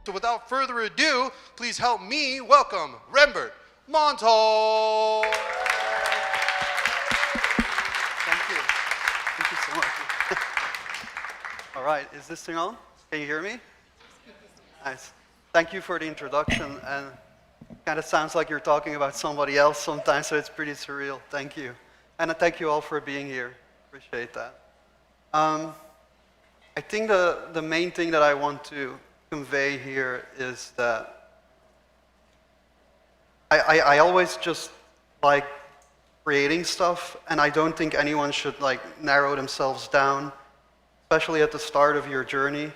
So without further ado, please help me welcome Rembert Montald. Thank you. Thank you so much. All right, is this thing on? Can you hear me? Nice. Thank you for the introduction, and kind of sounds like you're talking about somebody else sometimes, so it's pretty surreal. Thank you. And thank you all for being here. Appreciate that. I think the main thing that I want to convey here is that I always just like creating stuff, and I don't think anyone should like narrow themselves down, especially at the start of your journey.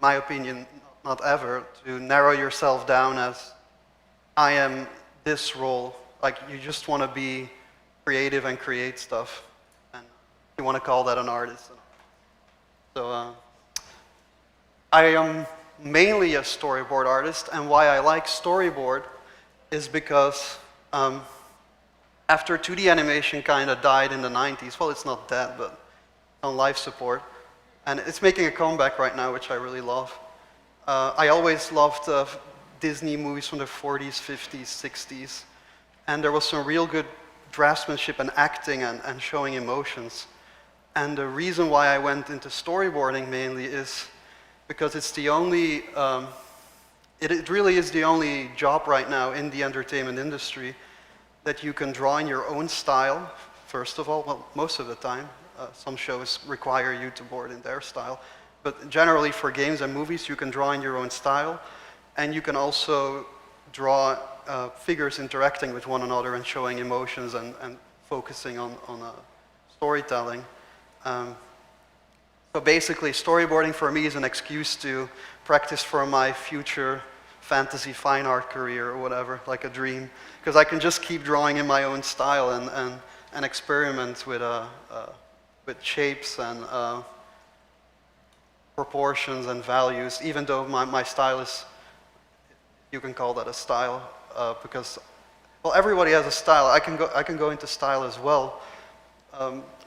My opinion, not ever, to narrow yourself down as I am this role. Like you just want to be creative and create stuff, and you want to call that an artist. So I am mainly a storyboard artist, and why I like storyboard is because after 2D animation kind of died in the 90s, well, it's not dead, but on life support, and it's making a comeback right now, which I really love. I always loved Disney movies from the 40s, 50s, 60s, and there was some real good draftsmanship and acting and showing emotions. And the reason why I went into storyboarding mainly is because it's the only, it really is the only job right now in the entertainment industry that you can draw in your own style, first of all, well, most of the time. Some shows require you to board in their style. But generally for games and movies, you can draw in your own style, and you can also draw figures interacting with one another and showing emotions and focusing on storytelling. So basically, storyboarding for me is an excuse to practice for my future fantasy fine art career or whatever, like a dream, because I can just keep drawing in my own style and experiment with shapes and proportions and values, even though my style is, you can call that a style, because, well, everybody has a style. I can go into style as well.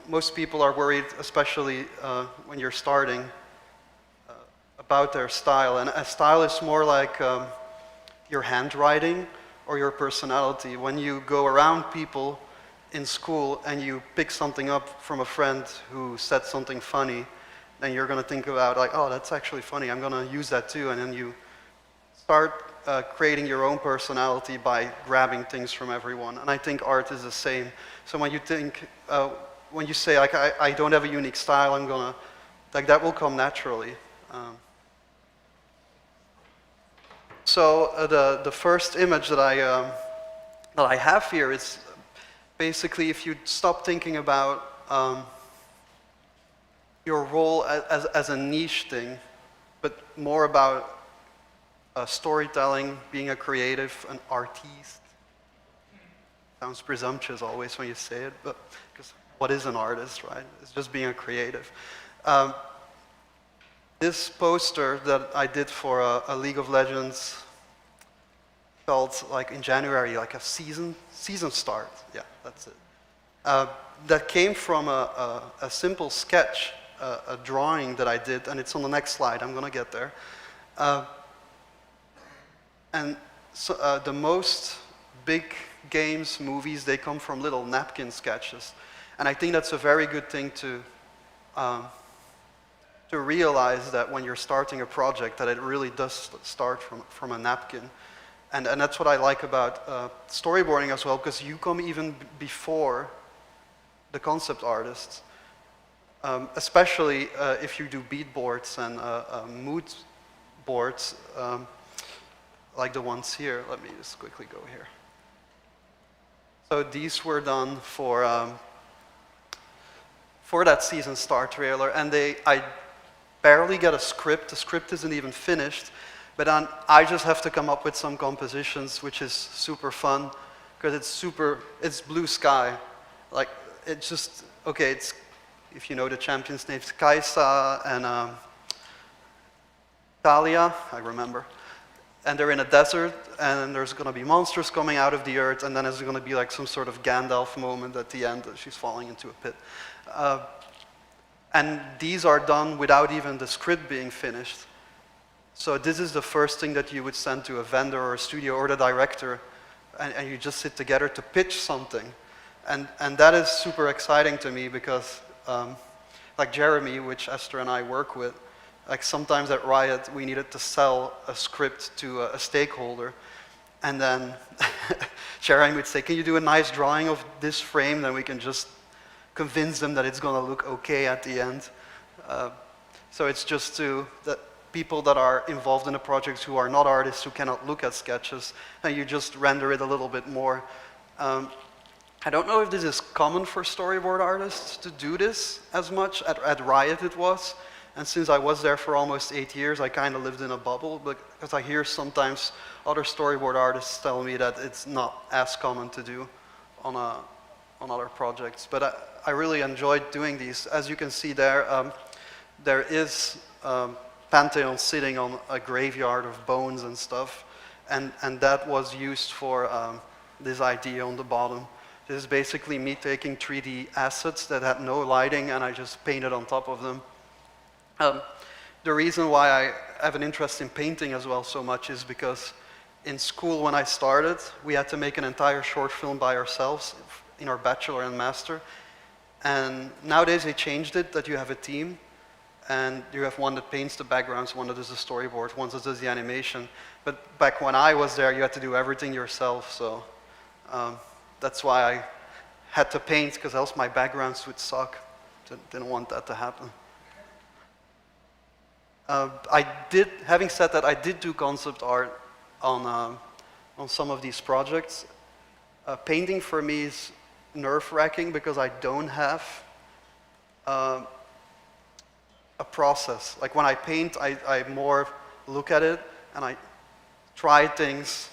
Most people are worried, especially when you're starting, about their style. And a style is more like your handwriting or your personality. When you go around people in school and you pick something up from a friend who said something funny, then you're going to think about like, oh, that's actually funny, I'm going to use that too. And then you start creating your own personality by grabbing things from everyone. And I think art is the same. So when you think, when you say like, I don't have a unique style, I'm going to, like that will come naturally. So the first image that I have here is basically if you stop thinking about your role as a niche thing, but more about storytelling, being a creative, an artiste. Sounds presumptuous always when you say it, but because what is an artist, right? It's just being a creative. This poster that I did for a League of Legends called, like in January, like a season start. Yeah, that's it. That came from a simple sketch, a drawing that I did, and it's on the next slide. I'm going to get there. And so, the most big games, movies, they come from little napkin sketches. And I think that's a very good thing to realize, that when you're starting a project, that it really does start from a napkin. And that's what I like about storyboarding as well, because you come even before the concept artists, especially if you do beat boards and mood boards, like the ones here. Let me just quickly go here. So these were done for that season star trailer, and I barely get a script. The script isn't even finished, but then I just have to come up with some compositions, which is super fun, because it's blue sky. Like, it's just, okay, it's, if you know the champions' names, Kaisa and Talia, I remember. And they're in a desert, and there's going to be monsters coming out of the earth, and then there's going to be like some sort of Gandalf moment at the end that she's falling into a pit. And these are done without even the script being finished. So this is the first thing that you would send to a vendor or a studio or the director, and you just sit together to pitch something. And that is super exciting to me because, like Jeremy, which Esther and I work with, like sometimes at Riot we needed to sell a script to a stakeholder, and then Jeremy would say, can you do a nice drawing of this frame, then we can just convince them that it's going to look okay at the end. So it's just that people that are involved in the projects who are not artists, who cannot look at sketches, and you just render it a little bit more. I don't know if this is common for storyboard artists to do this as much. At Riot it was, and since I was there for almost 8 years, I kind of lived in a bubble, because I hear sometimes other storyboard artists tell me that it's not as common to do on other projects. But I really enjoyed doing these. As you can see there, there is Pantheon sitting on a graveyard of bones and stuff, and that was used for this idea on the bottom. This is basically me taking 3D assets that had no lighting, and I just painted on top of them. The reason why I have an interest in painting as well so much is because in school when I started, we had to make an entire short film by ourselves in our bachelor and master. And nowadays they changed it, that you have a team, and you have one that paints the backgrounds, one that does the storyboard, one that does the animation. But back when I was there, you had to do everything yourself, so that's why I had to paint, because else my backgrounds would suck. Didn't want that to happen. Having said that, I did do concept art on some of these projects. Painting for me is nerve-wracking because I don't have a process. Like when I paint, I more look at it and I try things.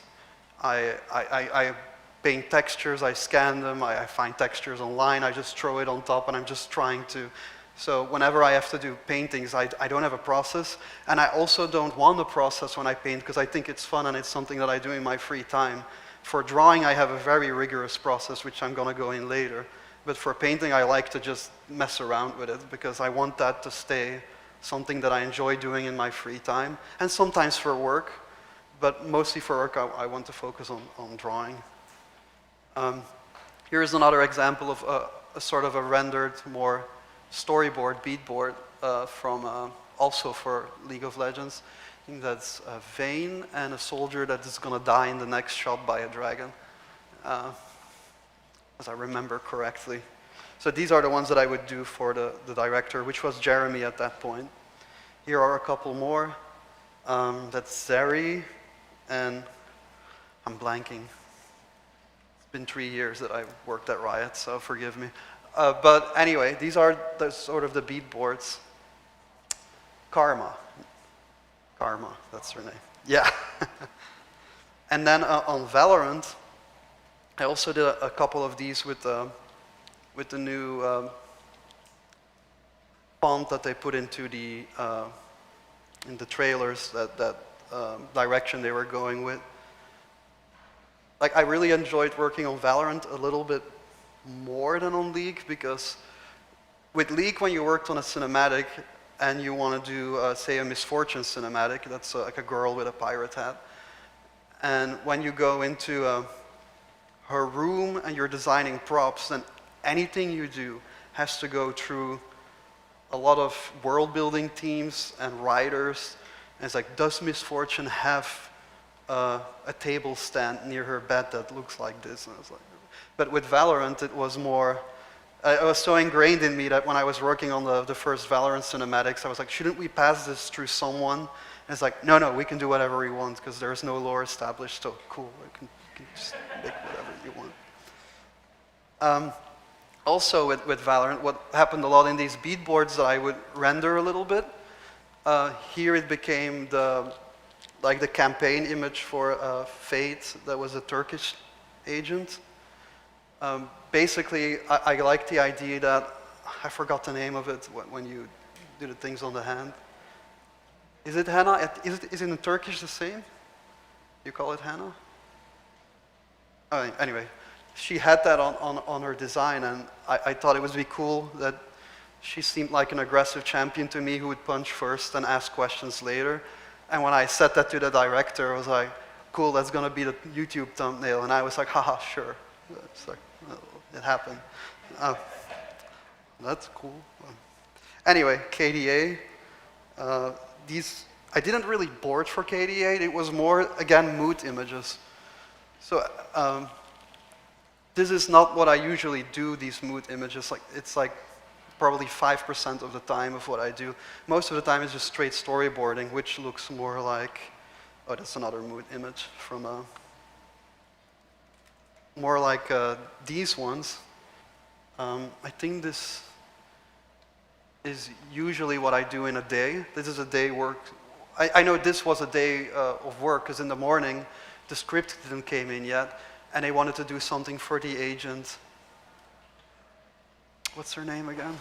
I paint textures, I scan them, I find textures online, I just throw it on top, and I'm just trying to. So whenever I have to do paintings, I don't have a process, and I also don't want a process when I paint because I think it's fun and it's something that I do in my free time. For drawing, I have a very rigorous process, which I'm going to go in later. But for painting, I like to just mess around with it because I want that to stay something that I enjoy doing in my free time, and sometimes for work, but mostly for work, I want to focus on drawing. Here's another example of a sort of a rendered, more storyboard, beatboard from also for League of Legends. I think that's Vayne and a soldier that is going to die in the next shot by a dragon, as I remember correctly. So these are the ones that I would do for the director, which was Jeremy at that point. Here are a couple more. That's Zeri, and I'm blanking. It's been 3 years that I've worked at Riot, so forgive me. But anyway, these are sort of the beat boards. Karma, that's her name. Yeah. And then on Valorant, I also did a couple of these with the new font that they put into in the trailers, that direction they were going with. Like, I really enjoyed working on Valorant a little bit more than on League, because with League, when you worked on a cinematic and you want to do, say, a Misfortune cinematic, that's like a girl with a pirate hat, and when you go into her room and you're designing props, then anything you do has to go through a lot of world-building teams and writers. And it's like, does Misfortune have a table stand near her bed that looks like this? And I was like, but with Valorant, it was more, it was so ingrained in me that when I was working on the first Valorant cinematics, I was like, shouldn't we pass this through someone? And it's like, no, we can do whatever we want because there's no lore established, so cool, you can just make whatever you want. Also with Valorant, what happened a lot in these beat boards that I would render a little bit, here it became the campaign image for Fate, that was a Turkish agent. Basically, I like the idea that, I forgot the name of it when you do the things on the hand. Is it henna? Is it in Turkish the same? You call it henna? Anyway, she had that on her design, and I thought it would be cool that she seemed like an aggressive champion to me who would punch first and ask questions later. And when I said that to the director, I was like, cool, that's going to be the YouTube thumbnail. And I was like, haha, sure. It's like, well, it happened. That's cool. Anyway, KDA. I didn't really board for KDA. It was more, again, mood images. So this is not what I usually do, these mood images. It's like probably 5% of the time of what I do. Most of the time it's just straight storyboarding, which looks more like, oh, that's another mood image from more like these ones. I think this is usually what I do in a day. This is a day work. I know this was a day of work because in the morning the script didn't came in yet, and they wanted to do something for the agent. What's her name again?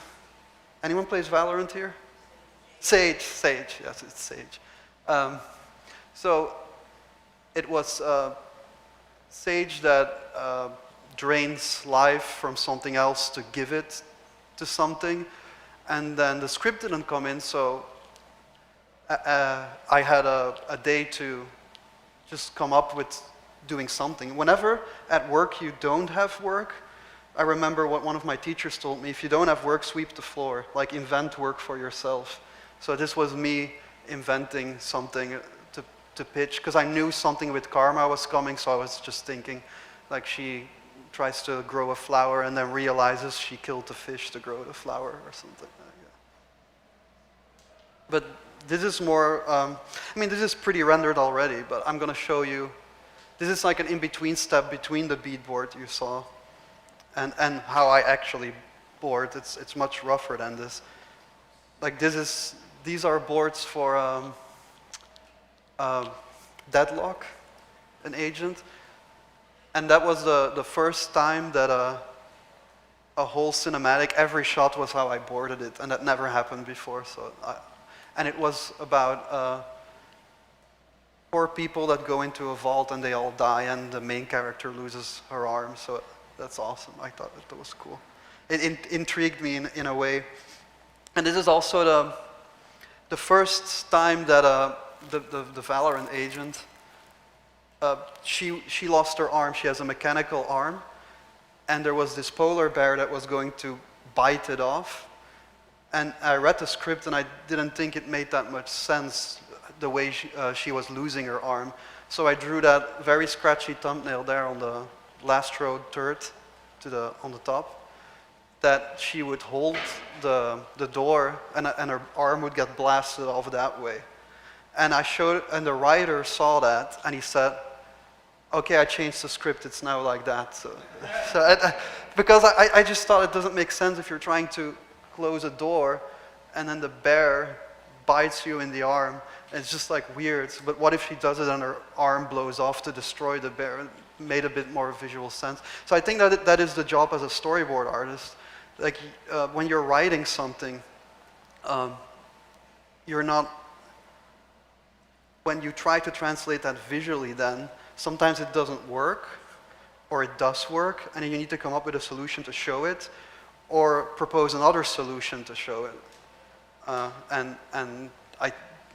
Anyone plays Valorant here? Sage, yes, it's Sage. So it was Sage that drains life from something else to give it to something, and then the script didn't come in, so I had a day to just come up with doing something. Whenever at work you don't have work, I remember what one of my teachers told me, if you don't have work, sweep the floor, like invent work for yourself. So this was me inventing something to pitch, because I knew something with karma was coming, so I was just thinking, like she tries to grow a flower and then realizes she killed the fish to grow the flower or something. But this is more, I mean, this is pretty rendered already, but I'm going to show you. This is like an in-between step between the beadboard you saw and how I actually board. It's much rougher than this. Like these are boards for Deadlock, an agent. And that was the first time that a whole cinematic, every shot was how I boarded it, and that never happened before. So and it was about 4 people that go into a vault and they all die, and the main character loses her arm. So that's awesome. I thought that was cool. It intrigued me in a way. And this is also the first time that the Valorant agent, she lost her arm. She has a mechanical arm, and there was this polar bear that was going to bite it off. And I read the script, and I didn't think it made that much sense, the way she was losing her arm. So I drew that very scratchy thumbnail there on the last row third on the top, that she would hold the door, and her arm would get blasted off that way. And I showed, and the writer saw that, and he said, okay, I changed the script, it's now like that. So because I just thought it doesn't make sense if you're trying to close a door, and then the bear bites you in the arm. It's just like weird. But what if she does it and her arm blows off to destroy the bear? It made a bit more visual sense. So I think that is the job as a storyboard artist. Like when you're writing something, you're not. When you try to translate that visually, then sometimes it doesn't work, or it does work, and then you need to come up with a solution to show it, or propose another solution to show it. And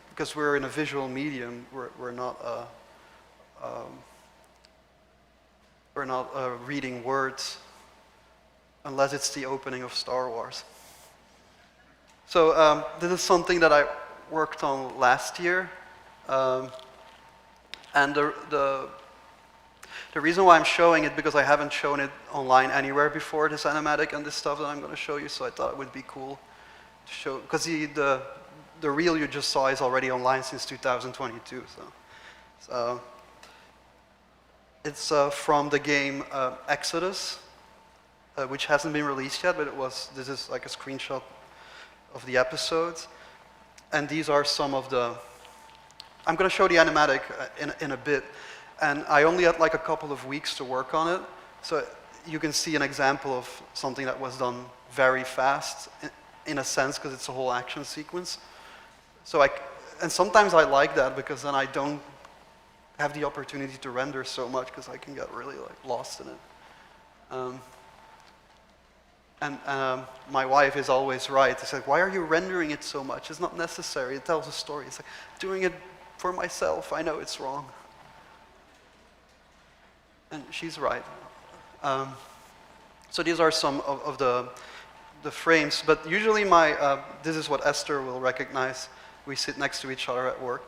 because we're in a visual medium, we're not reading words unless it's the opening of Star Wars. So this is something that I worked on last year, and the reason why I'm showing it, because I haven't shown it online anywhere before, this animatic and this stuff that I'm going to show you, so I thought it would be cool to show, because the reel you just saw is already online since 2022. So it's from the game Exodus, which hasn't been released yet, but this is like a screenshot of the episodes. And these are some of the, I'm going to show the animatic in a bit. And I only had like a couple of weeks to work on it. So you can see an example of something that was done very fast, in a sense, because it's a whole action sequence. So and sometimes I like that, because then I don't have the opportunity to render so much, because I can get really like lost in it. And my wife is always right. It's like, why are you rendering it so much? It's not necessary. It tells a story. It's like doing it for myself. I know it's wrong. And she's right. So these are some of the frames, but usually this is what Esther will recognize. We sit next to each other at work.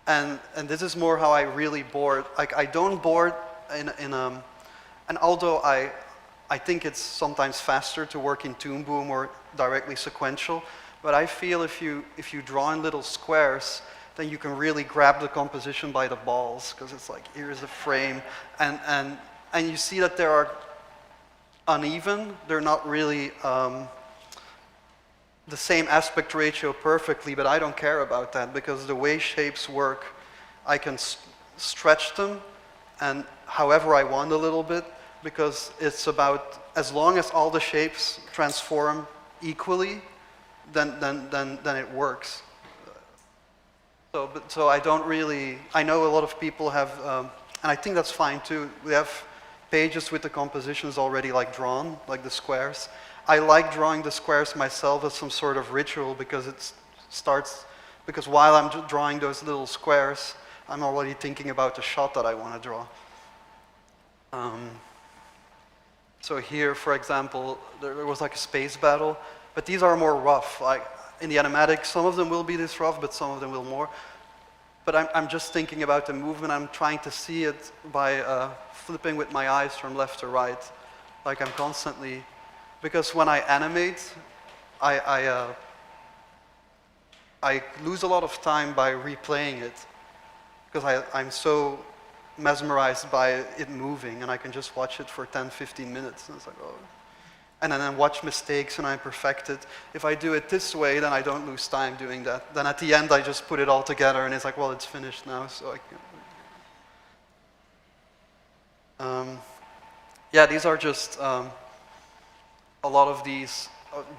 And this is more how I really board. Like, I don't board and although I think it's sometimes faster to work in Toon Boom or directly sequential, but I feel if you draw in little squares, then you can really grab the composition by the balls, because it's like, here's a frame, and you see that they are uneven. They're not really the same aspect ratio perfectly, but I don't care about that, because the way shapes work, I can stretch them and however I want a little bit, because it's about, as long as all the shapes transform equally, then it works. So I don't really, I know a lot of people have, and I think that's fine too, we have pages with the compositions already like drawn, like the squares. I like drawing the squares myself as some sort of ritual, because because while I'm drawing those little squares, I'm already thinking about the shot that I want to draw. So here, for example, there was like a space battle, but these are more rough. Like in the animatic, some of them will be this rough, but some of them will more. But I'm just thinking about the movement. I'm trying to see it by flipping with my eyes from left to right. Like I'm constantly, because when I animate, I lose a lot of time by replaying it, because I'm so mesmerized by it moving, and I can just watch it for 10, 15 minutes, and it's like, oh. And then watch mistakes, and I perfect it. If I do it this way, then I don't lose time doing that. Then at the end, I just put it all together, and it's like, well, it's finished now, so I can... yeah, these are just a lot of these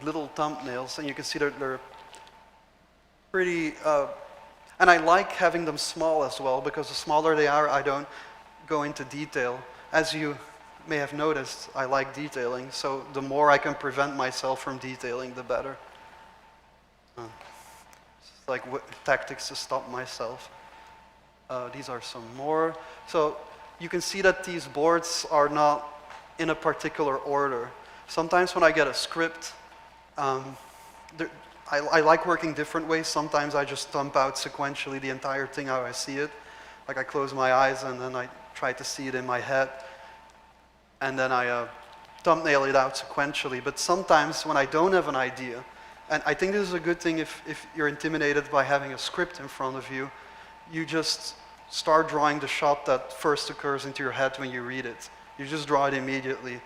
little thumbnails, and you can see they're pretty... and I like having them small as well, because the smaller they are, I don't go into detail. As you may have noticed, I like detailing, so the more I can prevent myself from detailing, the better. It's like tactics to stop myself. These are some more. So you can see that these boards are not in a particular order. Sometimes when I get a script, I like working different ways. Sometimes I just thump out sequentially the entire thing how I see it. Like I close my eyes and then I try to see it in my head. And then I thumbnail it out sequentially. But sometimes when I don't have an idea, and I think this is a good thing if you're intimidated by having a script in front of you, you just start drawing the shot that first occurs into your head when you read it. You just draw it immediately.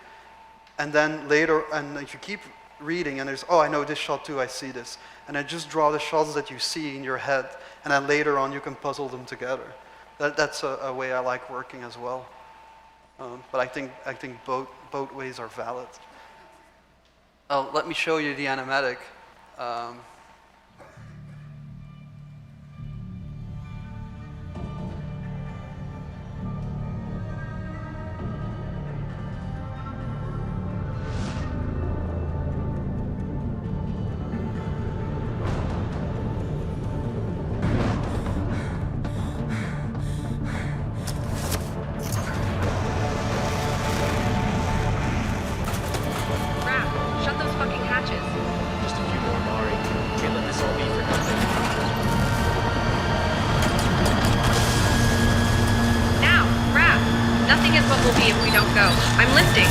And then later, and if you keep reading and there's, oh, I know this shot too, I see this. And then just draw the shots that you see in your head, and then later on you can puzzle them together. That's a way I like working as well. But I think both ways are valid. Let me show you the animatic. I'm lifting.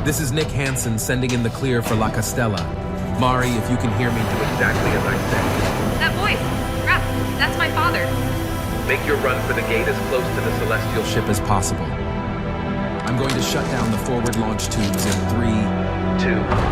This is Nick Hansen sending in the clear for La Castella. Mari, if you can hear me, do exactly as I said. That voice! Rep, that's my father. Make your run for the gate as close to the celestial ship as possible. I'm going to shut down the forward launch tubes in 3, 2...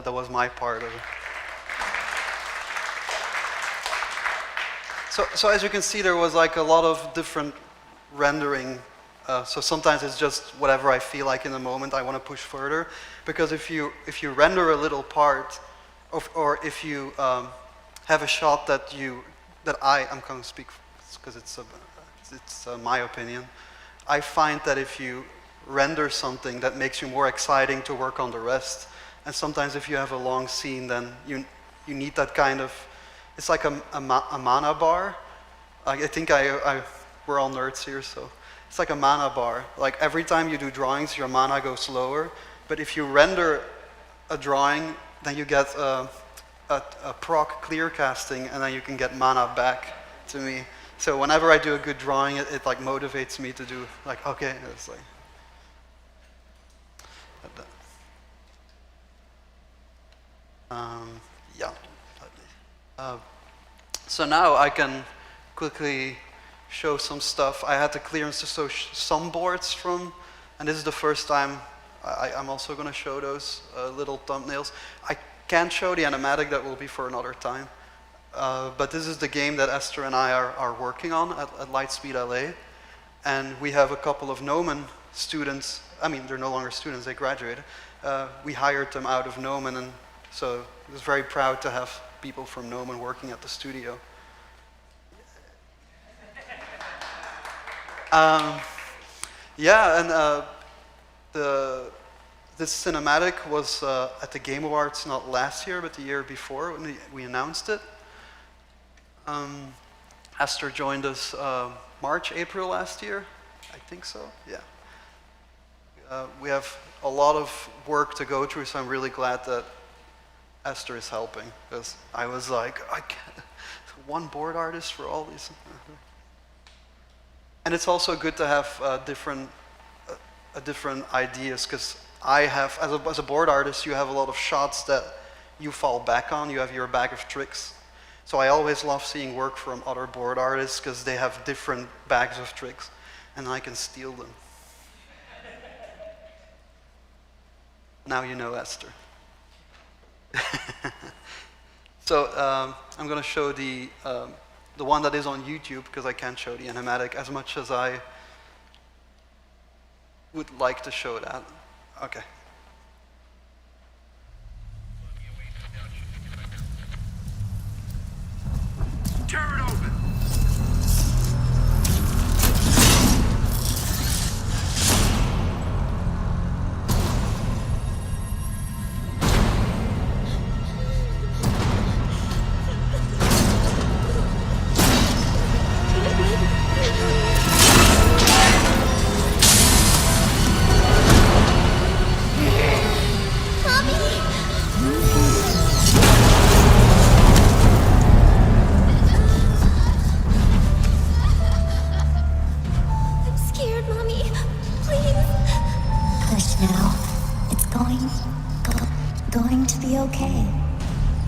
that was my part of it. So as you can see, there was like a lot of different rendering. So sometimes it's just whatever I feel like in the moment I want to push further. Because if you render a little part, or if you have a shot that I'm going to speak because it's my opinion. I find that if you render something, that makes you more exciting to work on the rest. And sometimes if you have a long scene, then you need that kind of. It's like a mana bar. I think we're all nerds here, so it's like a mana bar. Like every time you do drawings, your mana goes lower. But if you render a drawing, then you get a proc clear casting, and then you can get mana back to me. So whenever I do a good drawing, it like motivates me to do like, okay, it's like. Yeah. So now I can quickly show some stuff. I had the clearance to show some boards from, and this is the first time I'm also going to show those little thumbnails. I can't show the animatic, that will be for another time. But this is the game that Esther and I are working on at LightSpeed LA. And we have a couple of Gnomon students. I mean, they're no longer students, they graduated. We hired them out of Gnomon, and so I was very proud to have people from Gnomon working at the studio. Yeah, and this cinematic was at the Game Awards not last year, but the year before when we announced it. Esther joined us March, April last year, I think so, yeah. We have a lot of work to go through, so I'm really glad that Esther is helping, because I was like, I can't, one board artist for all these. And it's also good to have different ideas, because I have, as a board artist, you have a lot of shots that you fall back on. You have your bag of tricks. So I always love seeing work from other board artists, because they have different bags of tricks, and I can steal them. Now you know Esther. So I'm going to show the one that is on YouTube, because I can't show the animatic as much as I would like to show that. Okay. Tear it open! Going to be okay.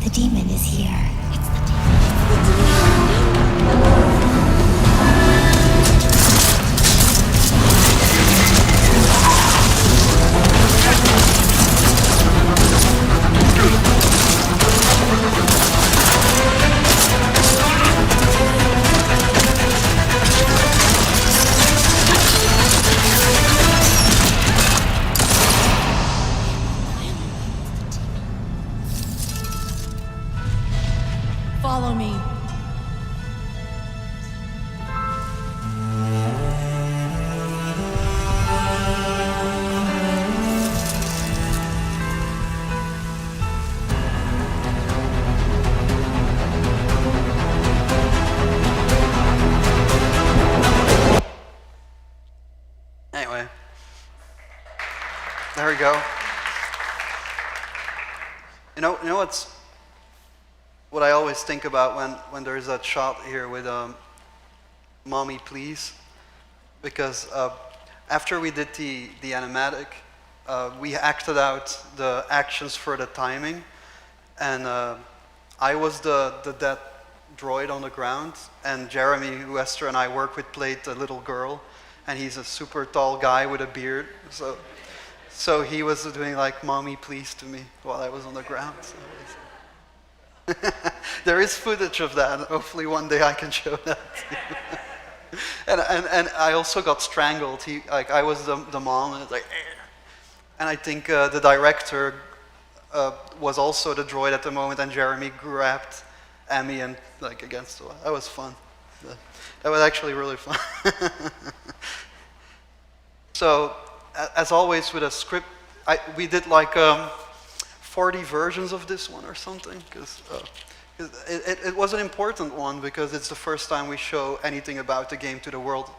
The demon is here. It's the demon. Follow me. Anyway, there we go. You know what I always think about when there is that shot here with "Mommy, Please," because after we did the animatic, we acted out the actions for the timing, and I was the dead droid on the ground, and Jeremy, who Esther and I work with, played the little girl, and he's a super tall guy with a beard. So So he was doing like "Mommy, please" to me while I was on the ground. So there is footage of that. Hopefully one day I can show that to you. and I also got strangled. I was the mom, and it's like, eh. And I think the director was also the droid at the moment, and Jeremy grabbed Emmy and like against the wall. That was fun. That was actually really fun. So, as always with a script, we did like 40 versions of this one or something, because it was an important one because it's the first time we show anything about the game to the world.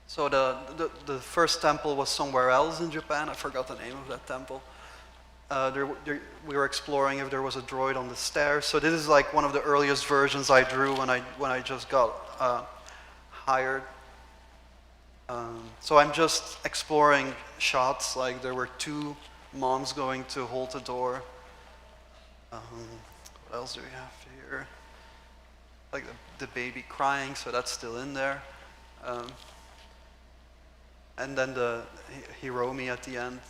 So the first temple was somewhere else in Japan. I forgot the name of that temple. We were exploring if there was a droid on the stairs. So this is like one of the earliest versions I drew when I just got hired. So I'm just exploring shots. Like there were 2 moms going to hold the door. What else do we have here? Like the baby crying, so that's still in there. And then the Hiromi at the end.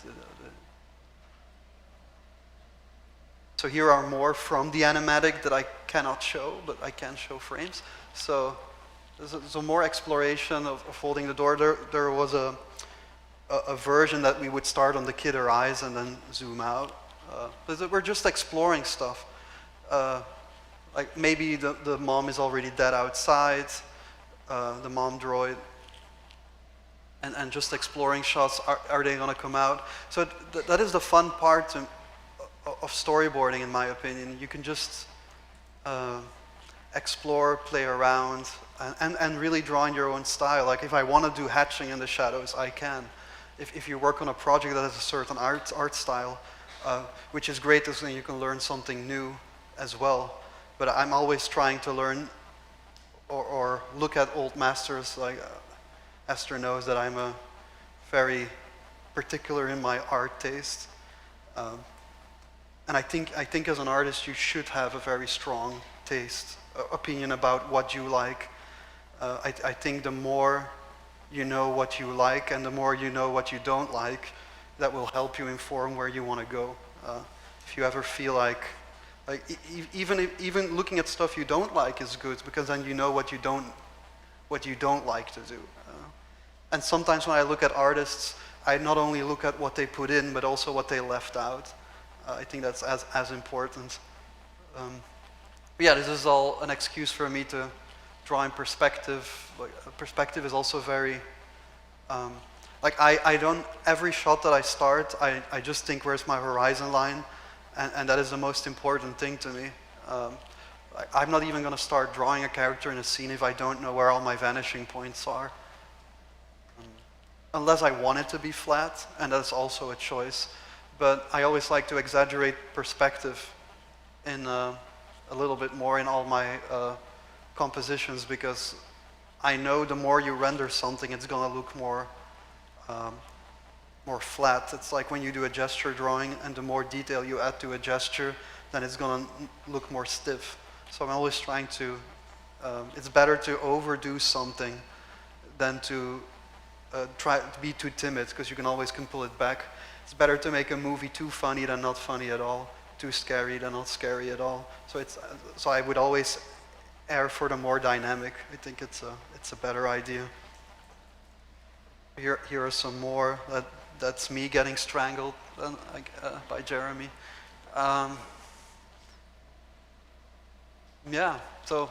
So here are more from the animatic that I cannot show, but I can show frames. So there's a more exploration of holding the door. There was a version that we would start on the kid or eyes and then zoom out. But we're just exploring stuff. Like maybe the mom is already dead outside, the mom droid. And just exploring shots, are they gonna come out? So that is the fun part of storyboarding, in my opinion. You can just explore, play around, and really draw in your own style. Like if I want to do hatching in the shadows, I can. If you work on a project that has a certain art style, which is great, because then you can learn something new as well. But I'm always trying to learn or look at old masters. Like Esther knows that I'm a very particular in my art taste. And I think as an artist, you should have a very strong taste, opinion about what you like. I think the more you know what you like and the more you know what you don't like, that will help you inform where you want to go. If you ever feel like even looking at stuff you don't like is good, because then you know what you don't like to do. And sometimes when I look at artists, I not only look at what they put in, but also what they left out. I think that's as important. But yeah, this is all an excuse for me to draw in perspective. Perspective is also very, like I don't, every shot that I start, I just think, where's my horizon line? And that is the most important thing to me. I'm not even going to start drawing a character in a scene if I don't know where all my vanishing points are. Unless I want it to be flat, and that's also a choice. But I always like to exaggerate perspective in a little bit more in all my compositions, because I know the more you render something, it's going to look more flat. It's like when you do a gesture drawing, and the more detail you add to a gesture, then it's going to look more stiff. So I'm always trying to, it's better to overdo something than to try to be too timid, because you can always pull it back. It's better to make a movie too funny than not funny at all, too scary than not scary at all. So I would always err for the more dynamic. I think it's a better idea. Here are some more. That's me getting strangled by Jeremy. Yeah, so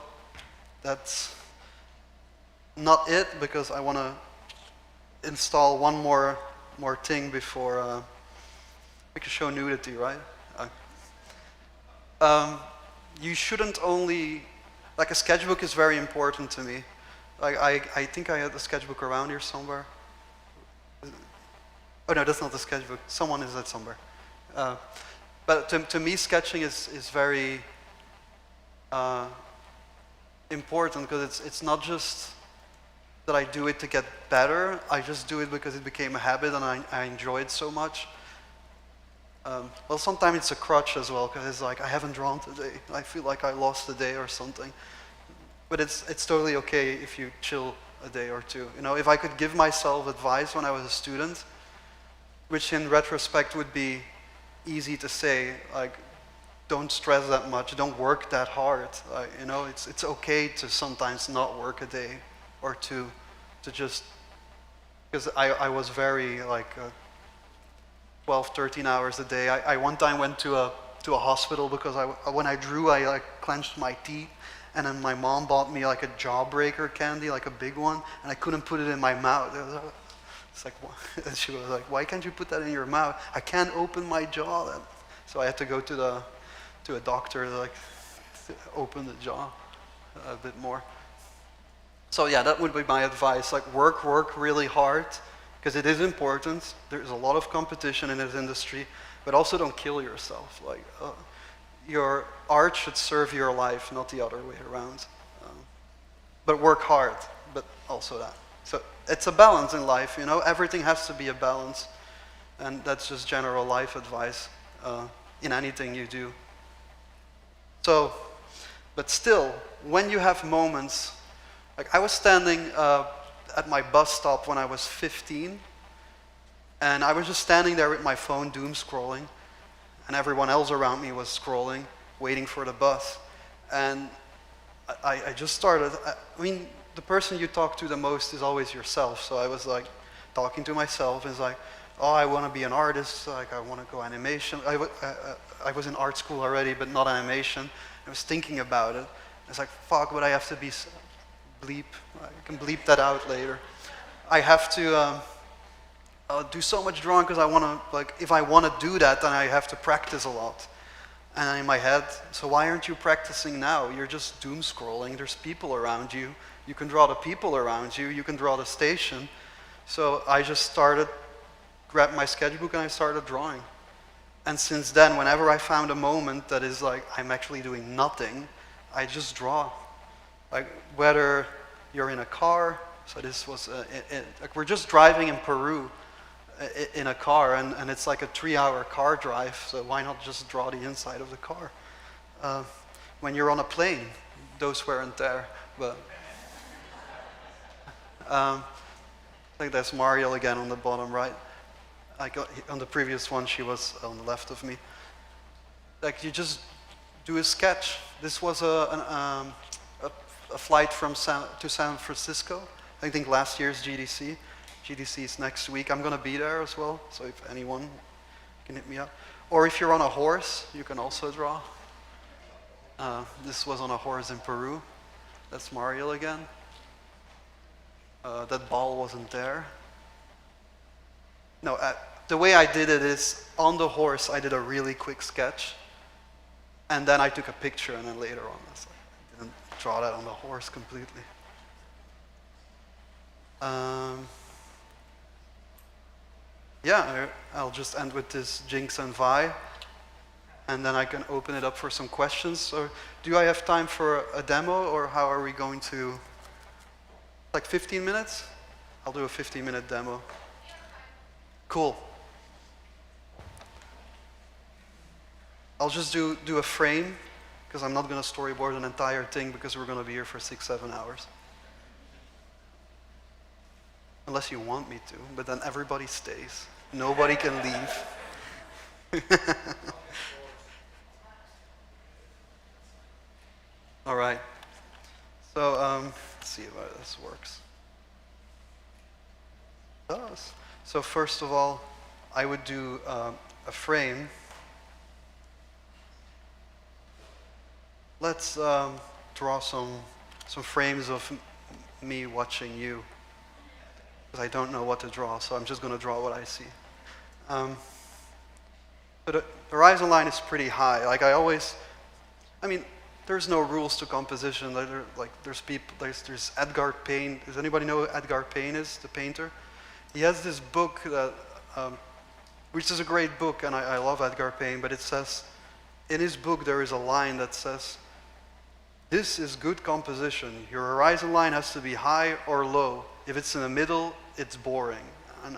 that's not it, because I want to install one more thing before we can show nudity, right? You shouldn't only, like, a sketchbook is very important to me. Like I think I had the sketchbook around here somewhere. Oh no, that's not the sketchbook. Someone is that somewhere. But to me, sketching is very important, because it's not just that I do it to get better. I just do it because it became a habit and I enjoy it so much. Well, sometimes it's a crutch as well, because it's like, I haven't drawn today. I feel like I lost a day or something. But it's totally okay if you chill a day or two. You know, if I could give myself advice when I was a student, which in retrospect would be easy to say, like, don't stress that much, don't work that hard. You know, it's okay to sometimes not work a day or two, to just, because I was very, like, 12, 13 hours a day. I one time went to a hospital because when I drew, I like clenched my teeth, and then my mom bought me like a jawbreaker candy, like a big one, and I couldn't put it in my mouth. It's like, and she was like, why can't you put that in your mouth? I can't open my jaw. So I had to go to a doctor to like to open the jaw a bit more. So yeah, that would be my advice. Like work really hard, because it is important. There's a lot of competition in this industry, but also don't kill yourself. Like your art should serve your life, not the other way around. But work hard, but also that. So it's a balance in life, you know. Everything has to be a balance, and that's just general life advice in anything you do. So, but still, when you have moments, like I was standing at my bus stop when I was 15, and I was just standing there with my phone doom scrolling, and everyone else around me was scrolling, waiting for the bus. And I just started, I mean, the person you talk to the most is always yourself. So I was like talking to myself, and it's like, oh, I want to be an artist, like I want to go animation. I was in art school already, but not animation. I was thinking about it. It's like, fuck, but I have to be bleep. I can bleep that out later. I have to do so much drawing because I want to, like, if I want to do that, then I have to practice a lot. And in my head, so why aren't you practicing now? You're just doom scrolling. There's people around you. You can draw the people around you. You can draw the station. So I just started, grabbed my sketchbook, and I started drawing. And since then, whenever I found a moment that is like, I'm actually doing nothing, I just draw. Like, whether you're in a car, so this was, like we're just driving in Peru in a car, and it's like a 3-hour car drive, so why not just draw the inside of the car? When you're on a plane, those weren't there, but I think that's Mariel again on the bottom right. On the previous one, she was on the left of me. Like, you just do a sketch. This was a flight from to San Francisco, I think last year's GDC. GDC is next week. I'm going to be there as well, so if anyone can hit me up. Or if you're on a horse, you can also draw. This was on a horse in Peru. That's Mariel again. That ball wasn't there. No, the way I did it is, on the horse, I did a really quick sketch, and then I took a picture, and then later on, I didn't draw that on the horse completely. Yeah, I'll just end with this Jinx and Vi, and then I can open it up for some questions. So, do I have time for a demo, or how are we going to, like 15 minutes? I'll do a 15-minute demo. Cool. I'll just do a frame, because I'm not going to storyboard an entire thing, because we're going to be here for 6-7 hours. Unless you want me to, but then everybody stays. Nobody can leave. All right. So let's see if this works. It does. So first of all, I would do a frame. Let's draw some frames of me watching you, because I don't know what to draw, so I'm just going to draw what I see. But the horizon line is pretty high. Like I mean, there's no rules to composition. There's Edgar Payne. Does anybody know who Edgar Payne is, the painter? He has this book that, which is a great book, and I love Edgar Payne, but it says, in his book there is a line that says, this is good composition. Your horizon line has to be high or low. If it's in the middle, it's boring. And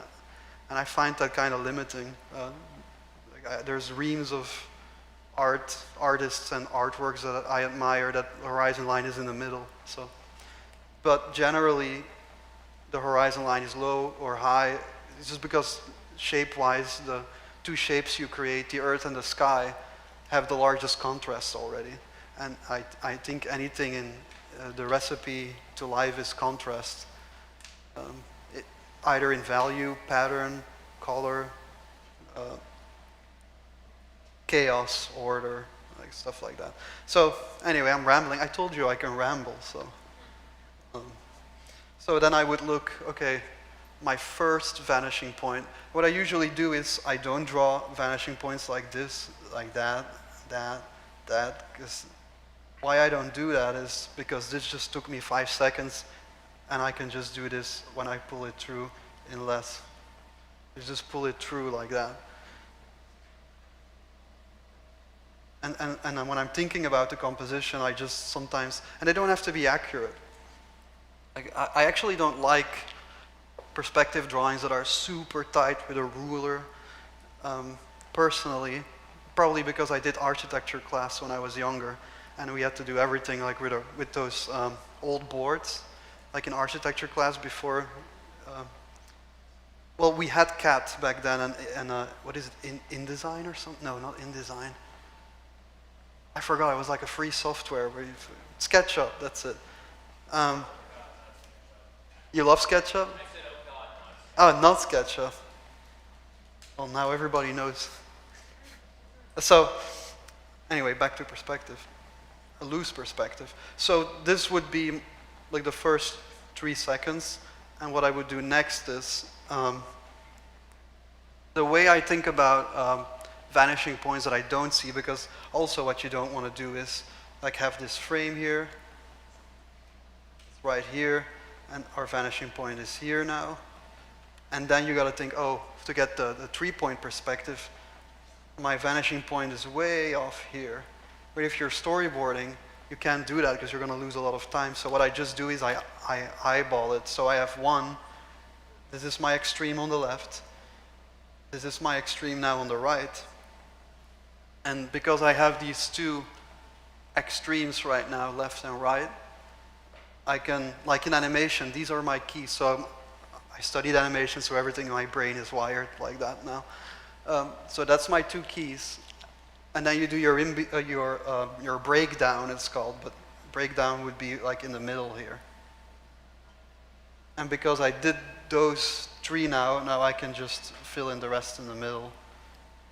I find that kind of limiting. There's reams of artists and artworks that I admire that the horizon line is in the middle. So, but generally, the horizon line is low or high. It's just because shape-wise, the two shapes you create, the earth and the sky, have the largest contrast already. And I think anything in the recipe to life is contrast. Either in value, pattern, color, chaos, order, like stuff like that. So anyway, I'm rambling. I told you I can ramble, so. So then I would look, okay, my first vanishing point. What I usually do is I don't draw vanishing points like this, like that, because why I don't do that is because this just took me 5 seconds, and I can just do this when I pull it through in less. You just pull it through like that. And when I'm thinking about the composition, I just sometimes, and they don't have to be accurate. Like, I actually don't like perspective drawings that are super tight with a ruler, personally, probably because I did architecture class when I was younger, and we had to do everything like with those old boards, like in architecture class before. Well, we had CAT back then, and what is it, InDesign or something? No, not InDesign. I forgot, it was like a free software where SketchUp, that's it. You love SketchUp? Oh, not SketchUp. Well, now everybody knows. So, anyway, back to perspective. A loose perspective. So this would be like the first 3 seconds, and what I would do next is, the way I think about vanishing points that I don't see, because also what you don't want to do is like have this frame here, right here, and our vanishing point is here now. And then you got to think, oh, to get the 3-point perspective, my vanishing point is way off here. But if you're storyboarding, you can't do that because you're going to lose a lot of time. So what I just do is I eyeball it. So I have one. This is my extreme on the left. This is my extreme now on the right. And because I have these two extremes right now, left and right, I can, like in animation, these are my keys. So I studied animation, so everything in my brain is wired like that now. So that's my 2 keys. And then you do your breakdown, it's called, but breakdown would be like in the middle here. And because I did those 3 now I can just fill in the rest in the middle.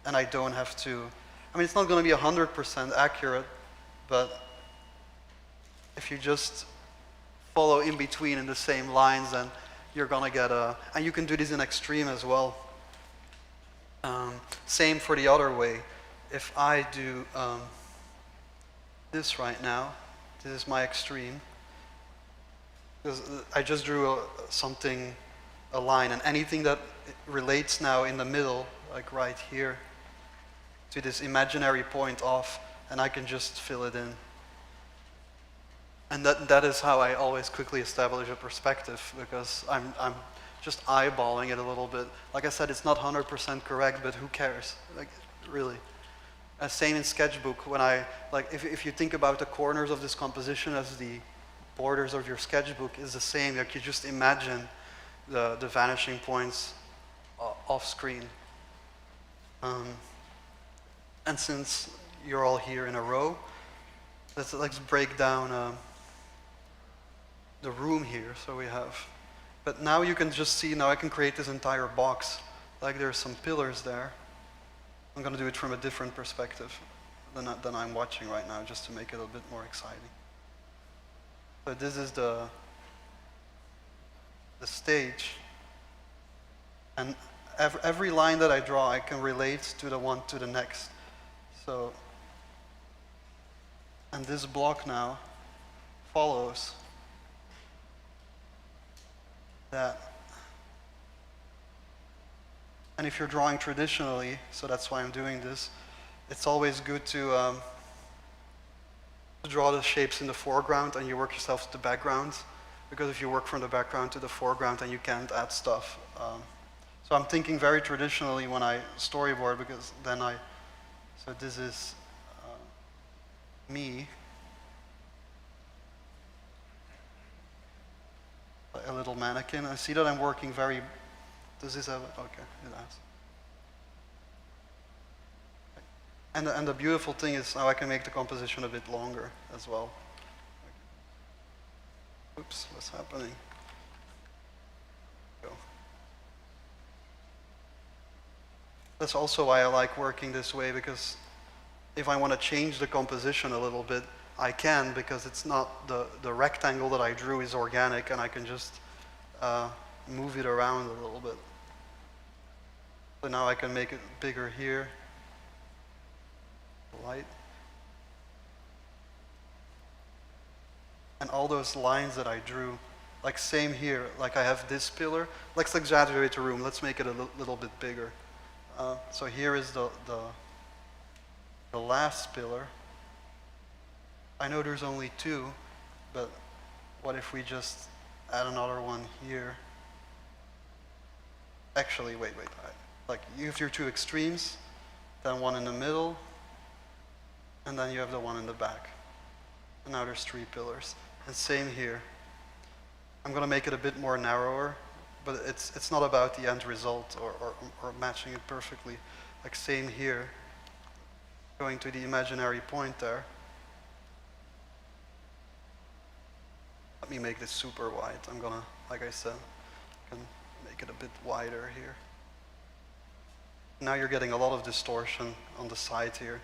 And I don't have to, I mean, it's not going to be 100% accurate, but if you just follow in between in the same lines, then you're going to get a, and you can do this in extreme as well. Same for the other way. If I do this right now, this is my extreme, because I just drew a line, and anything that relates now in the middle, like right here, to this imaginary point off, and I can just fill it in. And that is how I always quickly establish a perspective, because I'm just eyeballing it a little bit. Like I said, it's not 100% correct, but who cares? Like, really. Same in Sketchbook, when if you think about the corners of this composition as the borders of your sketchbook, is the same. Like, you just imagine the vanishing points off screen. And since you're all here in a row, let's break down the room here. So we have, but now you can just see, now I can create this entire box. Like, there's some pillars there. I'm going to do it from a different perspective than I'm watching right now, just to make it a bit more exciting. So this is the stage. And every line that I draw, I can relate to the one to the next. So, and this block now follows that. And if you're drawing traditionally, so that's why I'm doing this, it's always good to draw the shapes in the foreground and you work yourself to the background. Because if you work from the background to the foreground, then you can't add stuff. So I'm thinking very traditionally when I storyboard, because then so this is me. A little mannequin. I see that I'm working very, does this have, okay, it has. And the beautiful thing is now I can make the composition a bit longer as well. Oops, what's happening? Go. That's also why I like working this way, because if I want to change the composition a little bit, I can, because it's not, the rectangle that I drew is organic, and I can just move it around a little bit. So now I can make it bigger here. Light. And all those lines that I drew, like same here, like I have this pillar. Let's exaggerate the room. Let's make it a little bit bigger. So here is the last pillar. I know there's only two, but what if we just add another one here? Actually, wait. Like you have your two extremes, then one in the middle, and then you have the one in the back. And now there's three pillars. And same here. I'm going to make it a bit more narrower, but it's not about the end result or matching it perfectly. Like same here, going to the imaginary point there. Let me make this super wide. I'm going to, like I said, I can make it a bit wider here. Now you're getting a lot of distortion on the side here.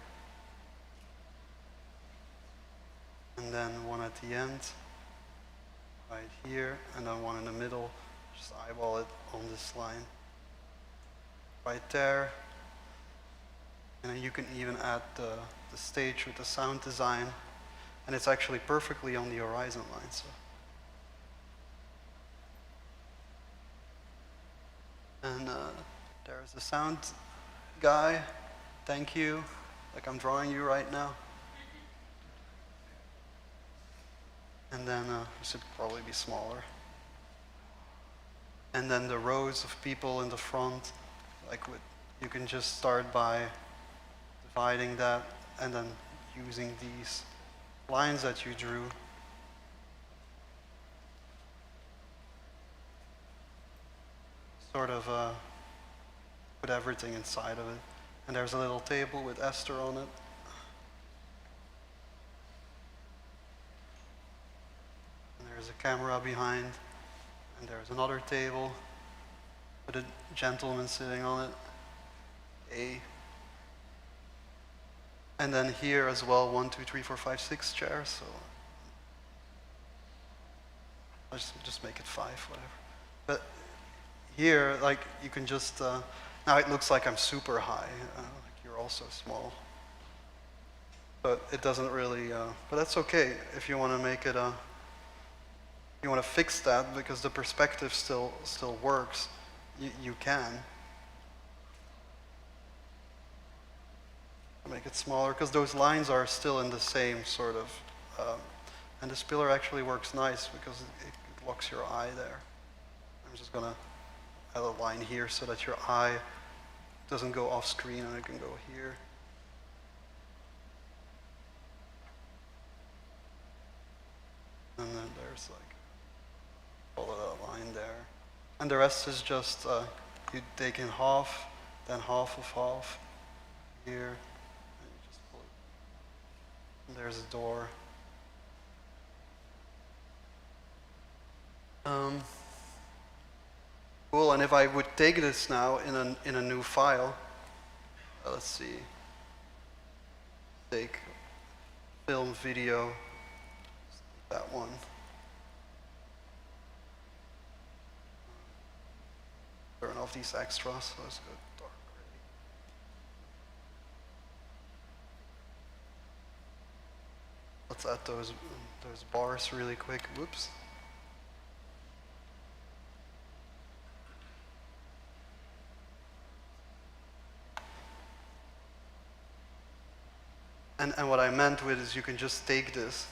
And then one at the end, right here, and then one in the middle. Just eyeball it on this line. Right there. And then you can even add the stage with the sound design. And it's actually perfectly on the horizon line. So. And there's the sound guy. Thank you. Like I'm drawing you right now. And then this should probably be smaller. And then the rows of people in the front, like you can just start by dividing that and then using these lines that you drew. Sort of put everything inside of it. And there's a little table with Esther on it. There's a camera behind, and there's another table with a gentleman sitting on it. And then here as well, 1, 2, 3, 4, 5, 6 chairs. So let's just make it 5, whatever. But here, like you can just now it looks like I'm super high. Like you're also small, but it doesn't really. But that's okay if you want to make it a. You want to fix that because the perspective still works, you can. Make it smaller because those lines are still in the same sort of, and this pillar actually works nice because it locks your eye there. I'm just gonna add a line here so that your eye doesn't go off screen and it can go here. And then there's like follow that line there. And the rest is just, you take in half, then half of half, here, and you just pull it. And there's a door. Cool, and if I would take this now in a new file, let's see, take film, video, that one. Turn off these extras, so let's go dark gray. Let's add those bars really quick. Whoops. And what I meant with is you can just take this,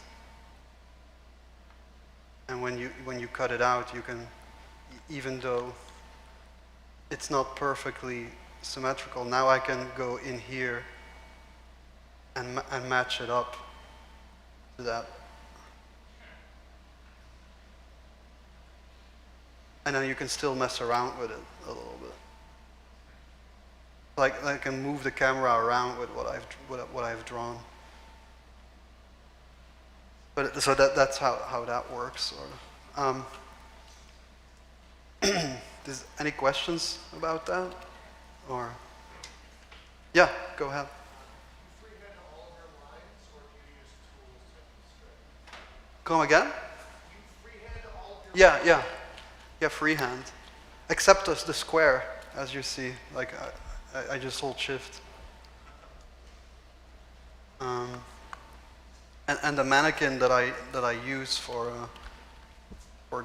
and when you cut it out, you can, even though it's not perfectly symmetrical, now I can go in here and match it up to that. And then you can still mess around with it a little bit. Like I can move the camera around with what I've drawn. But so that's how that works, sort of. Any questions about that? Or yeah, go ahead. Come again? Yeah, freehand. Except the square, as you see. Like I just hold shift. And the mannequin that I use for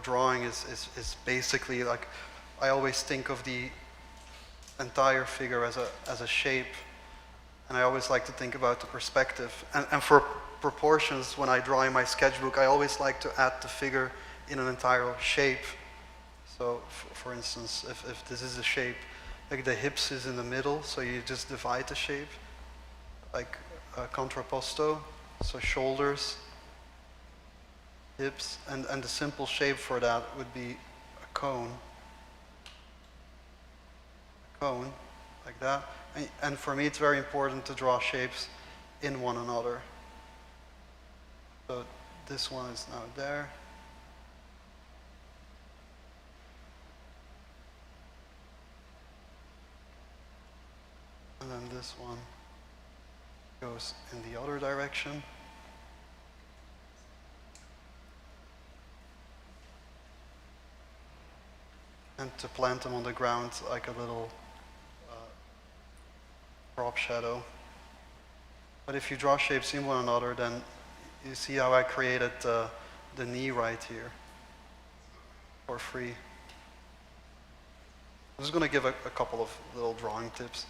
drawing is basically like, I always think of the entire figure as a shape, and I always like to think about the perspective. And for proportions, when I draw in my sketchbook, I always like to add the figure in an entire shape. So for instance, if this is a shape, like the hips is in the middle, so you just divide the shape, like contrapposto, so shoulders, hips, and the simple shape for that would be a cone. Like that. And for me, it's very important to draw shapes in one another. So this one is now there. And then this one goes in the other direction. And to plant them on the ground like a little drop shadow. But if you draw shapes in one another, then you see how I created the knee right here for free. I'm just going to give a couple of little drawing tips.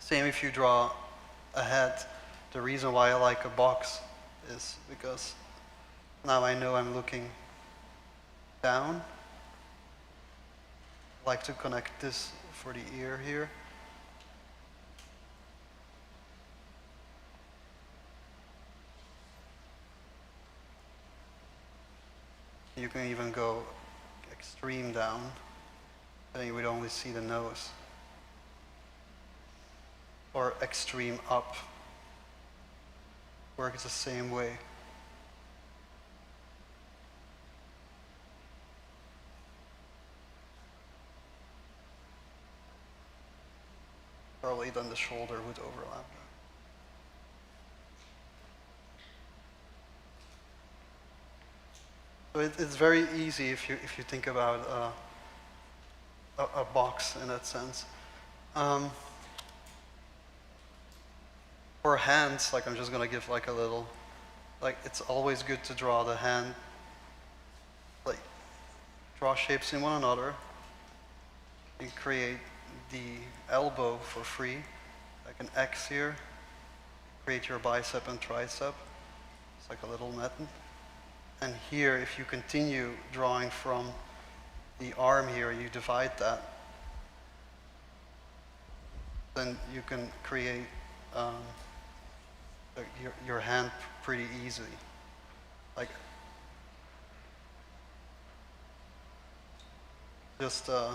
Same if you draw a head. The reason why I like a box is because now I know I'm looking down. I like to connect this for the ear here. You can even go extreme down, and then you would only see the nose. Or extreme up. Works the same way. Probably then the shoulder would overlap. So it's very easy if you think about a box in that sense. For hands, like I'm just gonna give like a little, like it's always good to draw the hand, like draw shapes in one another and create the elbow for free, like an X here. Create your bicep and tricep. It's like a little method. And here, if you continue drawing from the arm here, you divide that, then you can create your hand pretty easily. Like, just yeah,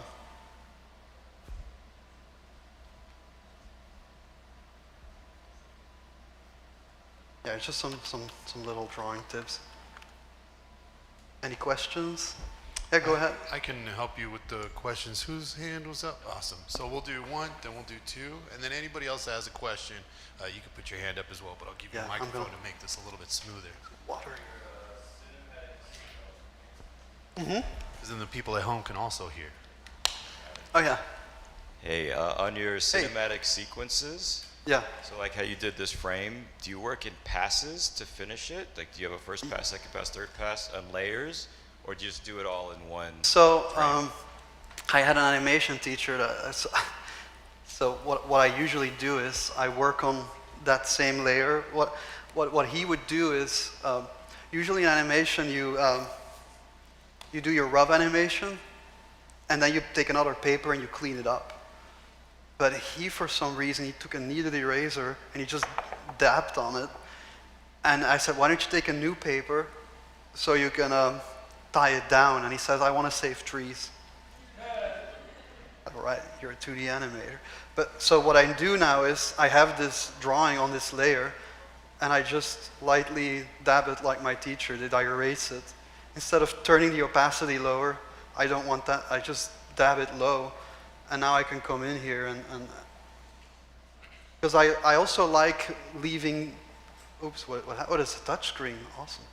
it's just some little drawing tips. Any questions? Yeah, go ahead. I can help you with the questions. Whose hand was up? Awesome. So we'll do one, then we'll do two, and then anybody else that has a question, you can put your hand up as well, but I'll give you a microphone to make this a little bit smoother. Water. Because then the people at home can also hear. Oh, yeah. Hey, on your cinematic sequences, Yeah. so like how you did this frame, do you work in passes to finish it? Like, do you have a first pass, second pass, third pass on layers? Or do you just do it all in one? So I had an animation teacher that, so what I usually do is I work on that same layer. What he would do is, usually in animation you do your rough animation, and then you take another paper and you clean it up. But he, for some reason, he took a kneaded eraser and he just dabbed on it. And I said, why don't you take a new paper so you can tie it down, and he says, I want to save trees. All right, you're a 2D animator. But so what I do now is I have this drawing on this layer, and I just lightly dab it like my teacher did. I erase it. Instead of turning the opacity lower, I don't want that. I just dab it low, and now I can come in here and because I also like leaving. Oops, what is a touch screen? Awesome.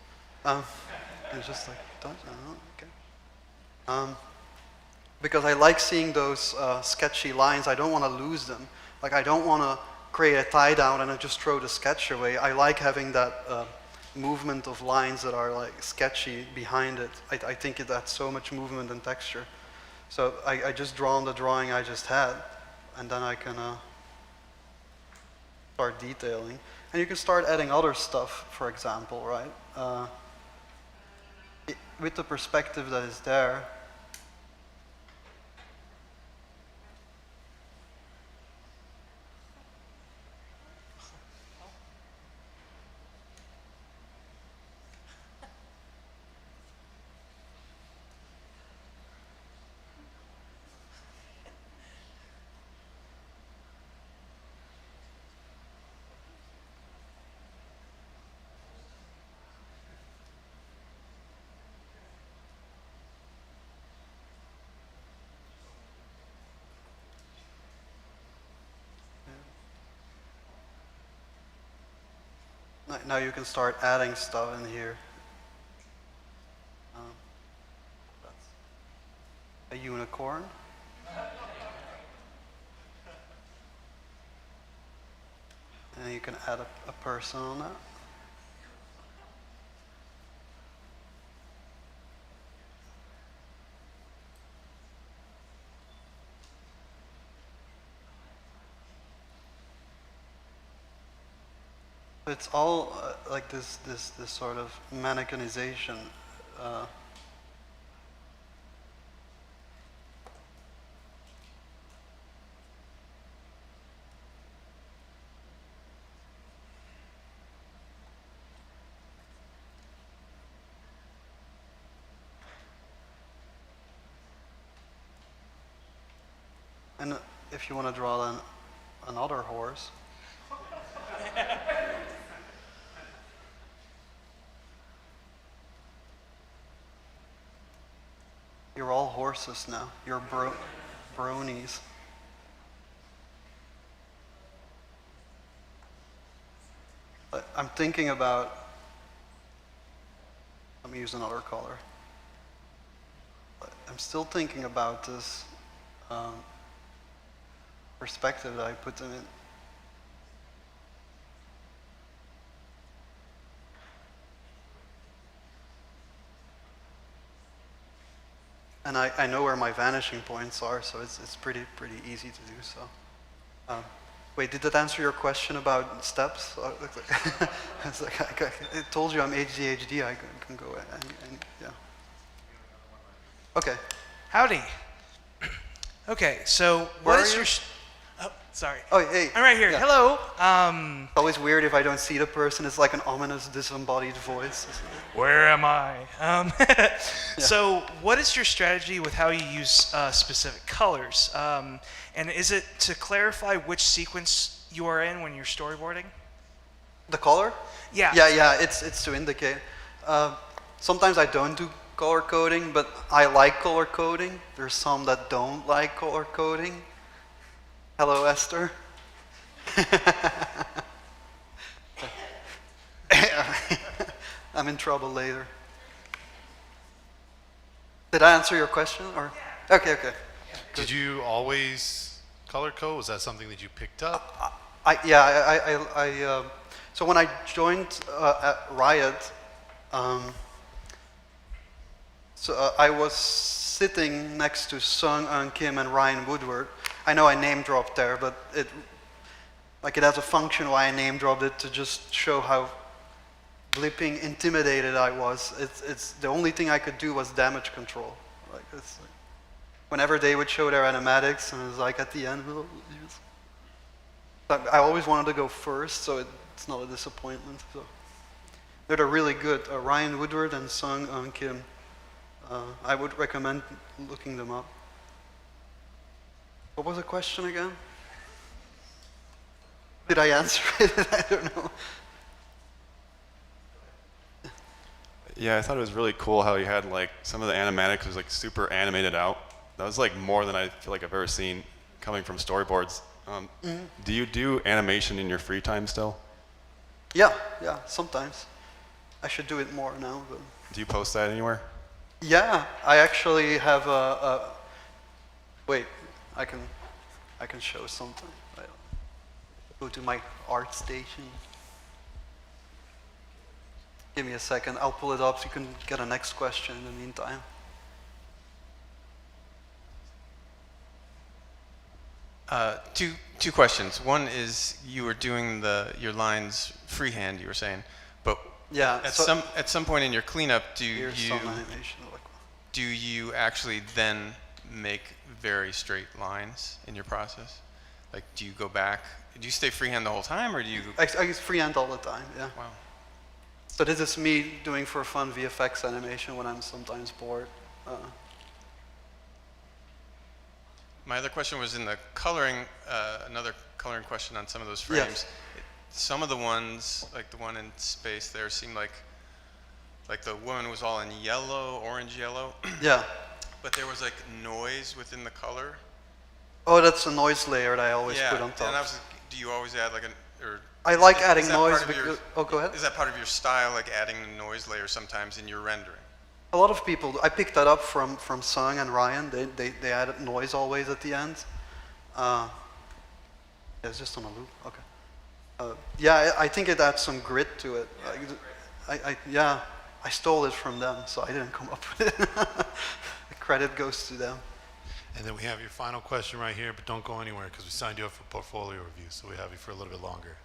It's just like touch. Okay. Because I like seeing those sketchy lines. I don't want to lose them. Like I don't want to create a tie down and just throw the sketch away. I like having that movement of lines that are like sketchy behind it. I think it adds so much movement and texture. So I just draw on the drawing I just had, and then I can start detailing. And you can start adding other stuff, for example, right? With the perspective that is there, now you can start adding stuff in here. That's a unicorn. And you can add a person on that. It's all like this sort of mannequinization. And if you want to draw another horse. You're all horses now. You're bronies. I'm thinking about, let me use another color. I'm still thinking about this perspective that I put them in. And I know where my vanishing points are, so it's pretty easy to do so. Wait, did that answer your question about steps? It's like, I told you I'm ADHD, I can go and yeah. Okay. Howdy. Okay, so Where what is are your... you? Oh, sorry. Oh, hey. I'm right here. Yeah. Hello. It's always weird if I don't see the person. It's like an ominous, disembodied voice. Where am I? So what is your strategy with how you use specific colors? And is it to clarify which sequence you are in when you're storyboarding? The color? Yeah. Yeah, it's to indicate. Sometimes I don't do color coding, but I like color coding. There's some that don't like color coding. Hello, Esther. I'm in trouble later. Did I answer your question? Or okay. Did you always color code? Was that something that you picked up? So when I joined at Riot, I was sitting next to Sung Eun Kim and Ryan Woodward. I know I name dropped there, but it has a function why I name dropped it to just show how blipping intimidated I was. It's the only thing I could do was damage control. Whenever they would show their animatics, and it was like at the end, I always wanted to go first, so it's not a disappointment. So they're really good. Ryan Woodward and Sung Eun Kim. I would recommend looking them up. What was the question again? Did I answer it? I don't know. Yeah, I thought it was really cool how you had like some of the animatics was like super animated out. That was like more than I feel like I've ever seen coming from storyboards. Do you do animation in your free time still? Yeah, sometimes. I should do it more now. But Do you post that anywhere? yeah, I actually have a wait, I can show something. Go to my art station. Give me a second, I'll pull it up so you can get a next question in the meantime. Two questions. One is you were doing your lines freehand, you were saying, but yeah, at some point in your cleanup, do you actually then make very straight lines in your process? Like, do you go back? Do you stay freehand the whole time, or do you? I use freehand all the time. Yeah. Wow. So this is me doing for fun VFX animation when I'm sometimes bored. My other question was in the coloring, another coloring question on some of those frames. Yes. Some of the ones, like the one in space there, seemed like the woman was all in yellow, orange yellow. Yeah. But there was like noise within the color. Oh, that's a noise layer that I always put on top. And I was, do you always add like I like adding noise because, oh, go ahead. Is that part of your style, like adding the noise layer sometimes in your rendering? A lot of people, I picked that up from Sung and Ryan. They added noise always at the end. Yeah, it's just on a loop. Okay. Yeah, I think it adds some grit to it. Yeah, I stole it from them, so I didn't come up with it. The credit goes to them. And then we have your final question right here, but don't go anywhere because we signed you up for portfolio review, so we have you for a little bit longer.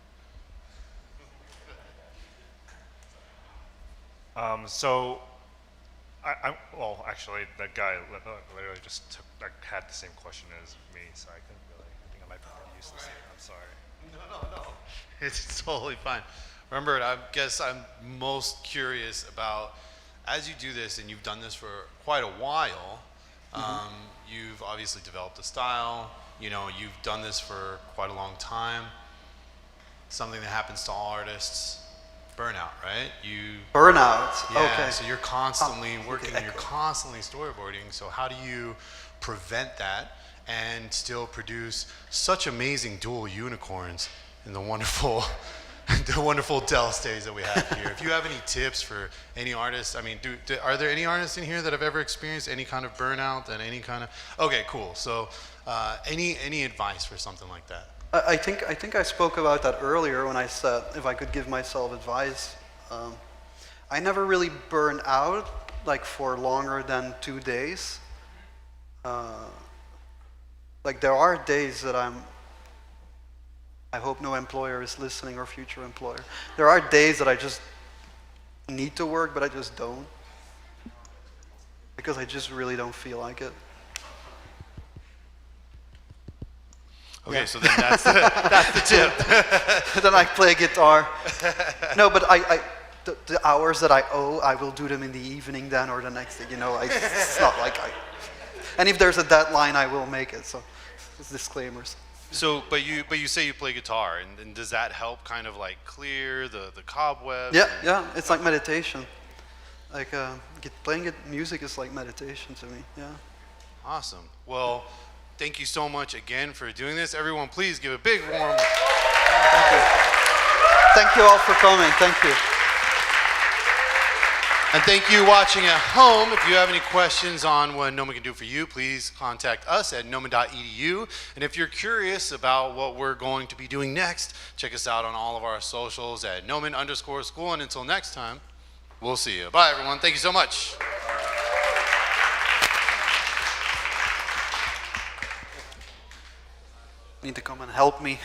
So, well, actually, that guy literally just had the same question as me, so I couldn't really. I think I might be pretty useless. I'm sorry. No. It's totally fine. Remember, I guess I'm most curious about, as you do this, and you've done this for quite a while, you've obviously developed a style, you've done this for quite a long time. Something that happens to all artists, burnout, right? Burnout, yeah, okay. So you're constantly working, you're constantly storyboarding, so how do you prevent that and still produce such amazing dual unicorns in the wonderful Dell stage that we have here? If you have any tips for any artists, I mean, are there any artists in here that have ever experienced any kind of burnout and any kind of? Okay, cool. So, any advice for something like that? I think I spoke about that earlier when I said if I could give myself advice. I never really burn out like for longer than 2 days. Like there are days that I hope no employer is listening or future employer. There are days that I just need to work, but I just don't. Because I just really don't feel like it. Okay, yeah. So then that's the tip. Then I play guitar. No, but the hours that I owe, I will do them in the evening then or the next day. It's not like and if there's a deadline, I will make it. So, it's disclaimers. So, but you say you play guitar, and does that help kind of like clear the cobwebs? Yeah, it's like meditation. Like playing music is like meditation to me. Yeah. Awesome. Well, thank you so much again for doing this. Everyone, please give a big warm. Thank you. Thank you all for coming. Thank you. And thank you watching at home. If you have any questions on what Gnomon can do for you, please contact us at gnomon.edu. And if you're curious about what we're going to be doing next, check us out on all of our socials at gnomon_school. And until next time, we'll see you. Bye, everyone. Thank you so much. Need to come and help me.